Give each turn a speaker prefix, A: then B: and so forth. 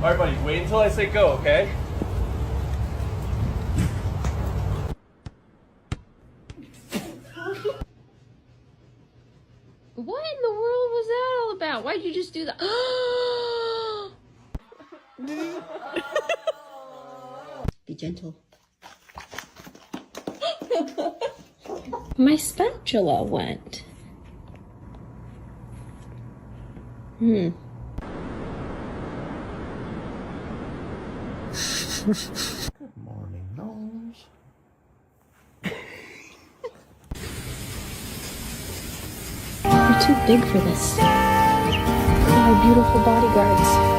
A: All right, buddy. Wait until I say go, okay?
B: What in the world was that all about? Why'd you just do that? Be gentle. My spatula went.
C: Morning nose.
B: You're too big for this. Look at my beautiful bodyguards.